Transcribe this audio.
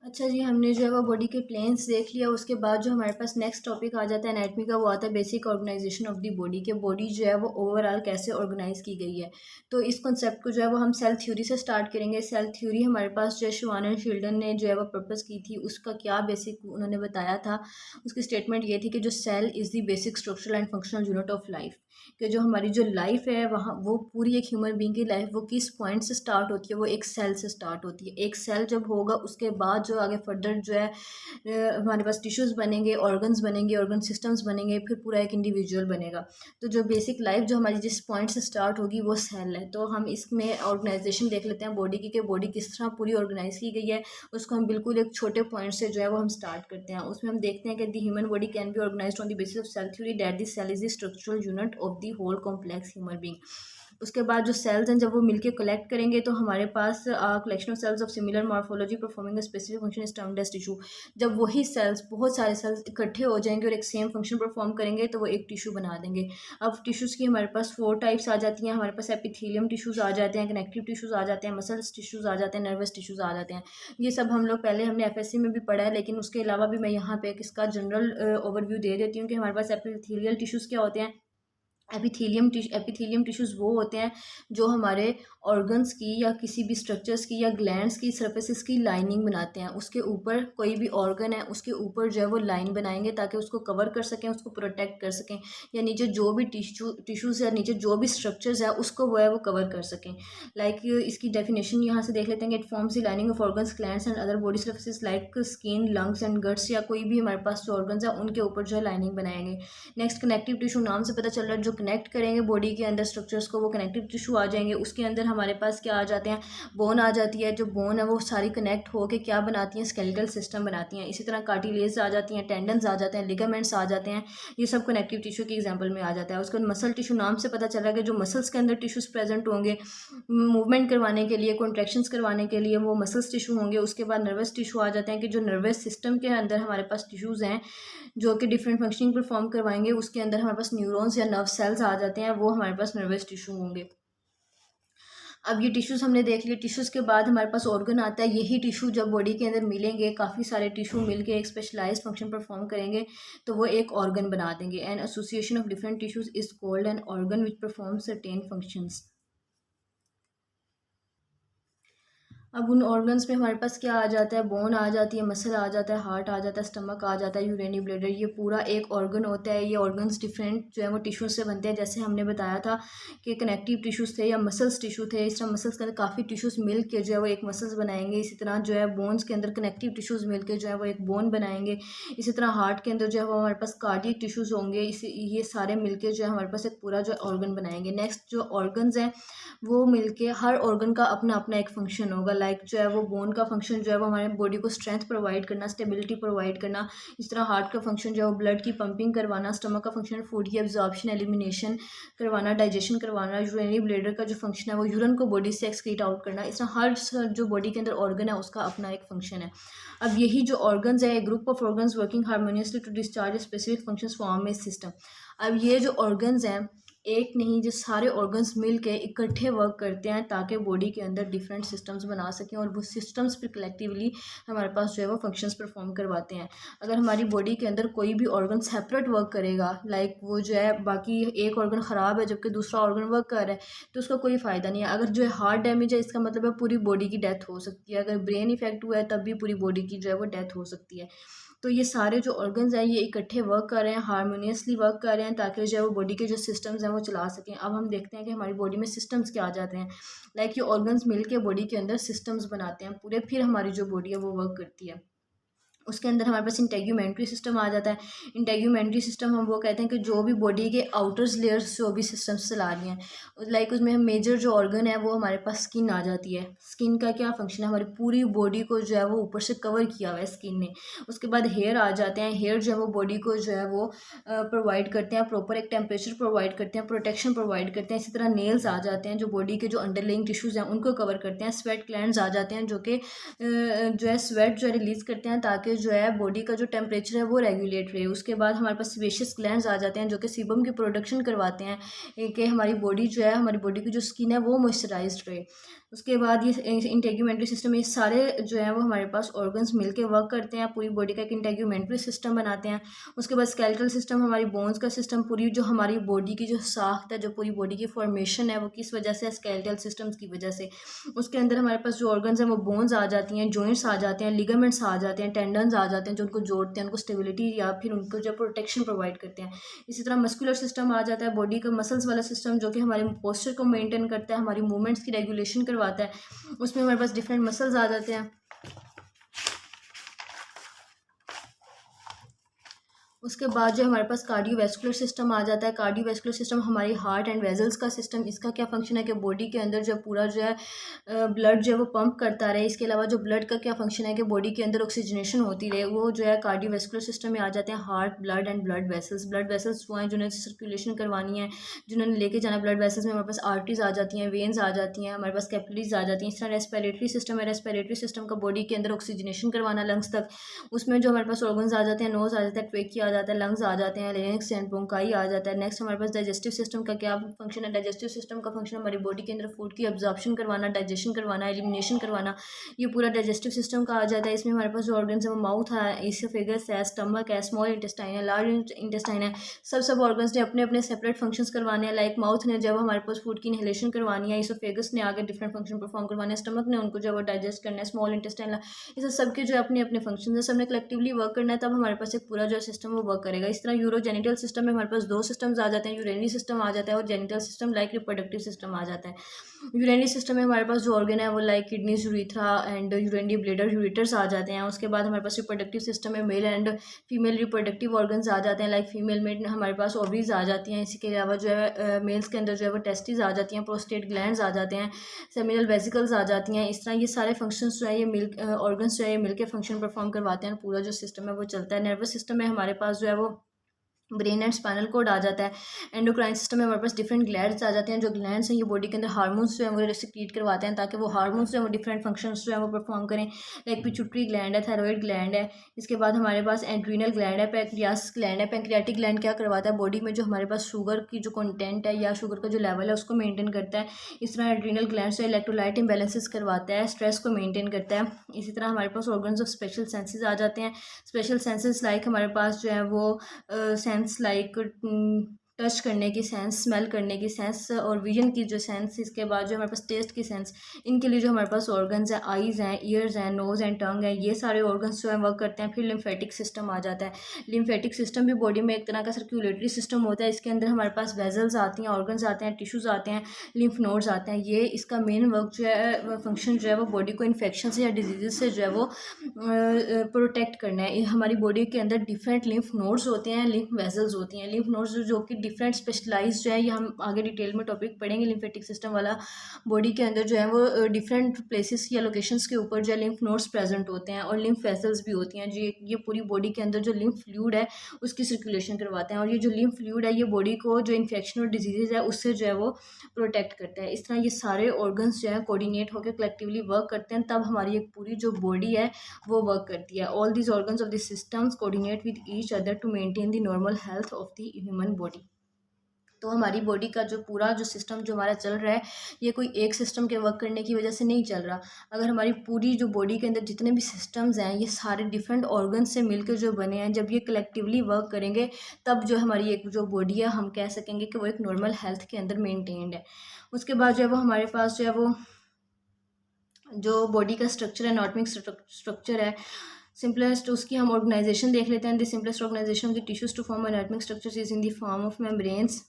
अच्छा जी, हमने जो है वो बॉडी के प्लेन्स देख लिया। उसके बाद जो हमारे पास नेक्स्ट टॉपिक आ जाता है एनाटॉमी का, वो आता है basic organization of the body, के बॉडी जो है वो ओवरऑल कैसे ऑर्गेनाइज की गई है। तो इस कॉन्सेप्ट को जो है वो हम सेल थ्योरी से स्टार्ट करेंगे। सेल थ्योरी हमारे पास जो है शवान एंड शिल्डन ने जो है वो प्रपोज की थी, उसका क्या बेसिक उन्होंने बताया था। उसकी स्टेटमेंट ये थी कि जो cell is the basic structural and functional unit of life, कि जो हमारी जो लाइफ है वहाँ वो पूरी एक ह्यूमन बीइंग की लाइफ वो किस पॉइंट से स्टार्ट होती है, वो एक सेल से स्टार्ट होती है। एक सेल जब होगा उसके बाद जो आगे फर्दर जो है हमारे पास टिश्यूज़ बनेंगे, ऑर्गन्स बनेंगे, ऑर्गन सिस्टम्स बनेंगे, फिर पूरा एक इंडिविजुअल बनेगा। तो जो बेसिक लाइफ जो हमारी जिस पॉइंट से स्टार्ट होगी वो सेल है। तो हम इसमें ऑर्गेनाइजेशन देख लेते हैं बॉडी की, कि बॉडी किस तरह पूरी ऑर्गेनाइज की गई है। उसको हम बिल्कुल एक छोटे पॉइंट से जो है वो हम स्टार्ट करते हैं। उसमें हम देखते हैं कि the human body can be organized on the basis of cell theory, that the cell is the structural unit of the whole complex human being. उसके बाद जो सेल्स हैं जब वो मिलके कलेक्ट करेंगे तो हमारे पास collection of cells of similar morphology performing a specific function is termed as tissue. जब वही सेल्स, बहुत सारे सेल्स इकट्ठे हो जाएंगे और एक सेम फंक्शन परफॉर्म करेंगे तो वो एक टिश्यू बना देंगे। अब टिश्यूज़ की हमारे पास 4 टाइप्स आ जाती हैं। हमारे पास एपिथेलियम टिश्यूज़ आ जाते हैं, कनेक्टिव टिश्यूज़ आ जाते हैं, मसल्स टिश्यूज़ आ जाते हैं, नर्वस टिश्यूज़ आ जाते हैं। ये सब हम लोग पहले हमने एफएससी में भी पढ़ा है, लेकिन उसके अलावा भी मैं यहाँ पे इसका जनरल ओवरव्यू दे देती हूँ कि हमारे पास एपिथेलियल टिश्यूज़ क्या होते हैं। एपिथेलियम टिश्यूज़ वो होते हैं जो हमारे ऑर्गन्स की या किसी भी स्ट्रक्चर्स की या ग्लैंड्स की सर्फेसिस की लाइनिंग बनाते हैं। उसके ऊपर कोई भी ऑर्गन है उसके ऊपर जो है वो लाइन बनाएंगे ताकि उसको कवर कर सकें, उसको प्रोटेक्ट कर सकें, या नीचे जो भी टिश्यूज़ या नीचे जो भी स्ट्रक्चर्स है उसको वो है वो कवर कर सकें। लाइक इसकी डेफिनेशन यहाँ से देख लेते हैं कि it forms the lining of organs, glands and other body surfaces like skin, lungs and guts, या कोई भी हमारे पास जो ऑर्गन्स है उनके ऊपर जो है लाइनिंग बनाएंगे। नेक्स्ट कनेक्टिव टिश्यू, नाम से पता चल रहा है जो कनेक्ट करेंगे बॉडी के अंदर स्ट्रक्चर्स को, वो कनेक्टिव टिश्यू आ जाएंगे। उसके अंदर हमारे पास क्या आ जाते हैं, बोन आ जाती है। जो बोन है वो सारी कनेक्ट होकर क्या बनाती हैं, स्केलेटल सिस्टम बनाती हैं। इसी तरह कार्टिलेज आ जाती हैं, टेंडन्स आ जाते हैं, लिगामेंट्स आ जाते हैं। ये सब कनेक्टिव टिश्यू के एग्जाम्पल में आ जाता है। उसके बाद मसल टिश्यू, नाम से पता चल रहा है कि जो मसल्स के अंदर टिश्यूज़ प्रेजेंट होंगे मूवमेंट करवाने के लिए, कॉन्ट्रैक्शंस करवाने के लिए, वो मसल्स टिश्यू होंगे। उसके बाद नर्वस टिश्यू आ जाते हैं कि जो नर्वस सिस्टम के अंदर हमारे पास टिश्यूज़ हैं जो कि डिफरेंट फंक्शनिंग परफॉर्म करवाएंगे। उसके अंदर हमारे पास न्यूरॉन्स या नर्व सेल्स आ जाते हैं, वो हमारे पास नर्वस टिश्यू होंगे। अब ये टिश्यूज़ हमने देख लिए। टिश्यूज़ के बाद हमारे पास ऑर्गन आता है। यही टिश्यू जब बॉडी के अंदर मिलेंगे, काफ़ी सारे टिश्यू मिलके एक स्पेशलाइज्ड फंक्शन परफॉर्म करेंगे तो वो एक ऑर्गन बना देंगे। And association of different tissues is called an organ which perform certain functions. अब उन ऑर्गन्स में हमारे पास क्या आ जाता है, बोन आ जाती है, मसल आ जाता है, हार्ट आ जाता है, स्टमक आ जाता है, यूरेनी ब्लैडर, ये पूरा एक ऑर्गन होता है। ये ऑर्गन्स डिफरेंट जो है वो टिश्यूज से बनते हैं। जैसे हमने बताया था कि कनेक्टिव टिश्यूज़ थे या मसल्स टिश्यू थे, इस तरह मसल्स के अंदर काफ़ी टिश्यूज़ मिल के जो है वो एक मसल्स बनाएंगे। इसी तरह जो है बोन्स के अंदर कनेक्टिव टिश्यूज़ मिल के जो है वो एक बोन बनाएंगे। इसी तरह हार्ट के अंदर जो है वो हमारे पास कार्डियक टिश्यूज़ होंगे। ये सारे मिलके जो है हमारे पास एक पूरा जो ऑर्गन बनाएंगे। नेक्स्ट जो ऑर्गन्स हैं वो मिलके हर ऑर्गन का अपना अपना एक फंक्शन होगा। लाइक जो है वो बोन का फंक्शन जो है वो हमारे बॉडी को स्ट्रेंथ प्रोवाइड करना, स्टेबिलिटी प्रोवाइड करना। इस तरह हार्ट का फंक्शन जो है वो ब्लड की पंपिंग करवाना, स्टमक का फंक्शन फूड की एब्जॉर्प्शन, एलिमिनेशन करवाना, डाइजेशन करवाना। यूरिनरी ब्लैडर का जो फंक्शन है वो यूरिन को बॉडी से एक्सक्रीट आउट करना। इस तरह हर जो बॉडी के अंदर ऑर्गन है उसका अपना एक फंक्शन है। अब यही जो ऑर्गन्स है, group of organs working harmoniously to discharge specific functions form a system. अब ये जो ऑर्गन्स हैं, एक नहीं जो सारे ऑर्गन्स मिल के इकट्ठे वर्क करते हैं ताकि बॉडी के अंदर डिफरेंट सिस्टम्स बना सकें, और वो सिस्टम्स फिर कलेक्टिवली हमारे पास जो है वो फंक्शंस परफॉर्म करवाते हैं। अगर हमारी बॉडी के अंदर कोई भी ऑर्गन सेपरेट वर्क करेगा, लाइक वो जो है बाकी एक ऑर्गन ख़राब है जबकि दूसरा ऑर्गन वर्क कर रहा है, तो उसका कोई फ़ायदा नहीं है। अगर जो है हार्ट डैमेज है, इसका मतलब है पूरी बॉडी की डेथ हो सकती है। अगर ब्रेन इफेक्ट हुआ है तब भी पूरी बॉडी की जो है वो डेथ हो सकती है। तो ये सारे जो ऑर्गन्स हैं ये इकट्ठे वर्क कर रहे हैं, हार्मोनियसली वर्क कर रहे हैं ताकि जो है वो बॉडी के जो सिस्टम्स हैं वो चला सकें। अब हम देखते हैं कि हमारी बॉडी में सिस्टम्स क्या आ जाते हैं। लाइक ये ऑर्गन्स मिल के बॉडी के अंदर सिस्टम्स बनाते हैं पूरे, फिर हमारी जो बॉडी है वो वर्क करती है। उसके अंदर हमारे पास इंटेग्यूमेंट्री सिस्टम आ जाता है। इंटेग्यूमेंट्री सिस्टम हम वो कहते हैं कि जो भी बॉडी के आउटर्स लेयर्स जो भी सिस्टम्स चला रही हैं, लाइक उसमें मेजर जो ऑर्गन है वो हमारे पास स्किन आ जाती है। स्किन का क्या फंक्शन है, हमारी पूरी बॉडी को जो है वो ऊपर से कवर किया हुआ है स्किन ने। उसके बाद हेयर आ जाते हैं। हेयर जो है वो बॉडी को जो है वो प्रोवाइड करते हैं, प्रॉपर एक टेम्परेचर प्रोवाइड करते हैं, प्रोटेक्शन प्रोवाइड करते हैं। इसी तरह नेल्स आ जाते हैं जो बॉडी के जो अंडरलाइंग टिश्यूज़ हैं उनको कवर करते हैं। स्वेट ग्लैंड्स आ जाते हैं जो कि जो है स्वेट जो है रिलीज़ करते हैं ताकि जो है बॉडी का जो टेम्परेचर है वो रेगुलेट रहे। उसके बाद हमारे पास सेबेशियस ग्लैंड्स आ जाते हैं जो कि सीबम की प्रोडक्शन करवाते हैं कि हमारी बॉडी जो है, हमारी बॉडी की जो स्किन है वो मॉइस्चराइज्ड रहे। उसके बाद ये इंटेग्यूमेंट्री सिस्टम, ये सारे जो है वो हमारे पास ऑर्गन्स मिलके वर्क करते हैं, पूरी बॉडी का एक इंटेग्यूमेंट्री सिस्टम बनाते हैं। उसके बाद स्केलेटल सिस्टम, हमारी बोन्स का सिस्टम, पूरी जो हमारी बॉडी की जो साख्त है, जो पूरी बॉडी की फॉर्मेशन है, वो किस वजह से, स्केलेटल सिस्टम्स की वजह से। उसके अंदर हमारे पास जो ऑर्गन्स हैं वो बोन्स आ जाती हैं, जॉइंट्स आ जाते हैं, लिगामेंट्स आ जाते हैं, टेंडन्स आ जाते हैं, जो उनको जोड़ते हैं, उनको स्टेबिलिटी या फिर उनको जो प्रोटेक्शन प्रोवाइड करते हैं। इसी तरह मस्कुलर सिस्टम आ जाता है, बॉडी का मसल्स वाला सिस्टम, जो कि हमारे पोस्चर को मेंटेन करता है, हमारी मूवमेंट्स की रेगुलेशन करवाता है। उसमें हमारे पास डिफरेंट मसल्स आ जाते हैं। उसके बाद जो हमारे पास कार्डियोवैस्कुलर सिस्टम आ जाता है। कार्डियोवैस्कुलर सिस्टम हमारी हार्ट एंड वेजल्स का सिस्टम, इसका क्या फंक्शन है कि बॉडी के अंदर जो पूरा जो है ब्लड जो है वो पंप करता रहे। इसके अलावा जो ब्लड का क्या फंक्शन है कि बॉडी के अंदर ऑक्सीजनेशन होती रहे, वो जो है कार्डियोवैस्कुलर सिस्टम में आ जाते हैं। Heart, blood and blood vessels, blood vessels वो हैं जिन्हें सर्कुलेशन करवानी है, जिन्होंने लेके जाना ब्लड वेसल्स में हमारे पास आर्टरीज आ जाती हैं, वेन्स आ जाती हैं, हमारे पास कैपिलरीज आ जाती हैं। इस तरह रेस्पिरेटरी सिस्टम है, रेस्पिरेटरी सिस्टम का बॉडी के अंदर ऑक्सीजनेशन करवाना लंग्स तक, उसमें जो हमारे पास ऑर्गन्स आ जाते हैं, नोज आ जाता है, ट्वेकी आ जाता है, लंग्स आ जाते हैं, लेरिंक्स एंड ब्रोंकाई आ जाता है। नेक्स्ट हमारे पास डाइजेस्टिव सिस्टम का क्या फंक्शन है। डाइजेस्टिव सिस्टम का फंक्शन हमारी बॉडी के अंदर फूड की एब्जॉर्प्शन करवाना, डाइजेशन करवाना, एलिमिनेशन करवाना, ये पूरा डाइजेस्टिव सिस्टम का आ जाता है। इसमें हमारे पास जो ऑर्गन्स है वो माउथ है, इसोफेगस है, स्टमक है, स्मॉल इंटेस्टाइन है, लार्ज इंटेस्टाइन है। सब ऑर्गन्स ने अपने अपने सेपरेट फंक्शंस करवाने हैं। लाइक माउथ ने जब हमारे पास फूड की इनहेलेशन करवानी है, इसोफेगस ने आगे डिफरेंट फंक्शन परफॉर्म करवाने हैं, स्टमक ने उनको जो है डाइजेस्ट करना है, स्मॉल इंटेस्टाइन, इसे सबके जो है अपने अपने फंक्शन है, सबने कलेक्टिवली वर्क करना है, तब हमारे पास एक पूरा जो सिस्टम वो वर्क करेगा। इस तरह यूरोजेनिटल सिस्टम में हमारे पास दो सिस्टम्स आ जाते हैं, यूरेनरी सिस्टम आ जाता है और genital system like reproductive system आ जाता है। यूरेनरी सिस्टम में हमारे पास जो ऑर्गन है वो like kidneys, urethra and urinary bladder, ureters आ जाते हैं। उसके बाद हमारे पास रिप्रोडक्टिव सिस्टम में male and female reproductive organs आ जाते हैं, लाइक फीमेल में हमारे पास ओवरीज आ जाती हैं। इसके अलावा जो है मेल्स के अंदर जो है वो टेस्टिस आ जाती हैं, प्रोस्टेट ग्लैंड्स आ जाते हैं, सेमिनल वेसिकल्स आ जाती हैं। इस तरह ये सारे फंक्शंस जो है, ये मिल ऑर्गन्स जो है ये मिलकर फंक्शन परफॉर्म करवाते हैं, पूरा जो सिस्टम है वो चलता है। नर्वस सिस्टम में हमारे पास जो है वो ब्रेन एंड स्पाइनल कोड आ जाता है। एंडोक्राइन सिस्टम में हमारे पास डिफरेंट ग्लैंड्स आ जाते हैं, जो ग्लैंड्स हैं ये बॉडी के अंदर हार्मोन्स जो है वो सिक्रीट करवाते हैं, ताकि वो हार्मोन्स जो है वो डिफरेंट फंक्शंस जो है वो परफॉर्म करें। एक पिट्यूटरी ग्लैंड है, थायराइड ग्लैंड है। इसके बाद हमारे पास एड्रीनल ग्लैंड है, पैंक्रियास ग्लैंड है। पैंक्रियाटिक ग्लैंड क्या करवाता है, बॉडी में जो हमारे पास शुगर की जो कंटेंट है या शुगर का जो लेवल है उसको मेनटेन करता है। इस तरह एड्रीनल ग्लैंड से इलेक्ट्रोलाइट इम्बैलेंसेस करवाता है, स्ट्रेस को मेनटेन करता है। इसी तरह हमारे पास ऑर्गन्स ऑफ स्पेशल सेंसेस आ जाते हैं। स्पेशल सेंसेस लाइक हमारे पास जो है वो सेंस लाइक टच करने की सेंस, स्मेल करने की सेंस और विजन की जो सेंस, इसके बाद जो हमारे पास टेस्ट की सेंस, इनके लिए जो हमारे पास ऑर्गन्स हैं, आईज़ हैं, ईयर्स हैं, नोज़ एंड टंग है, ये सारे ऑर्गन्स जो है वर्क करते हैं। फिर लिम्फेटिक सिस्टम आ जाता है। लिम्फेटिक सिस्टम भी बॉडी में एक तरह का सर्कुलेटरी सिस्टम होता है। इसके अंदर हमारे पास वेजल्स आती हैं, ऑर्गन्स आते हैं, टिश्यूज़ आते हैं, लिम्फ नोड्स आते हैं। ये इसका मेन वर्क जो है, फंक्शन जो है वो बॉडी को इन्फेक्शन से या डिजीज़ से जो है वो प्रोटेक्ट करना है। हमारी बॉडी के अंदर डिफरेंट लिम्फ नोड्स होते हैं, लिम्फ वेजल्स होती हैं। लिम्फ नोड्स जो कि डिफरेंट स्पेशलाइज जो है, ये हम आगे डिटेल में टॉपिक पढ़ेंगे। लिम्फेटिक सिस्टम वाला बॉडी के अंदर जो है वो डिफरेंट प्लेसेस या लोकेशंस के ऊपर जो है लिम्फ नोड्स प्रेजेंट होते हैं और लिम्फ वेसल्स भी होती हैं, जो ये पूरी बॉडी के अंदर जो लिम्फ फ्लूइड है उसकी सर्कुलेशन करवाते हैं। और ये जो लिम्फ फ्लूइड है ये बॉडी को जो इन्फेक्शन और डिजीज़ है उससे जो है वो प्रोटेक्ट करता है। इस तरह ये सारे ऑर्गन्स जो है कोऑर्डिनेट होकर कलेक्टिवली वर्क करते हैं, तब हमारी एक पूरी जो बॉडी है वो वर्क करती है। All these organs of the systems coordinate with each other to maintain the normal health of the human body. तो हमारी बॉडी का जो पूरा जो सिस्टम जो हमारा चल रहा है, ये कोई एक सिस्टम के वर्क करने की वजह से नहीं चल रहा। अगर हमारी पूरी जो बॉडी के अंदर जितने भी सिस्टम्स हैं, ये सारे डिफरेंट ऑर्गन से मिलकर जो बने हैं, जब ये कलेक्टिवली वर्क करेंगे तब जो हमारी एक जो बॉडी है हम कह सकेंगे कि वो एक नॉर्मल हेल्थ के अंदर मेनटेन्ड है। उसके बाद जो है वो हमारे पास जो है वो जो बॉडी का स्ट्रक्चर है, एनाटॉमिक स्ट्रक्चर है, सिंपलेस्ट उसकी हम ऑर्गेनाइजेशन देख लेते हैं। The simplest organization of the tissues to form anatomic structures is in the form of membranes.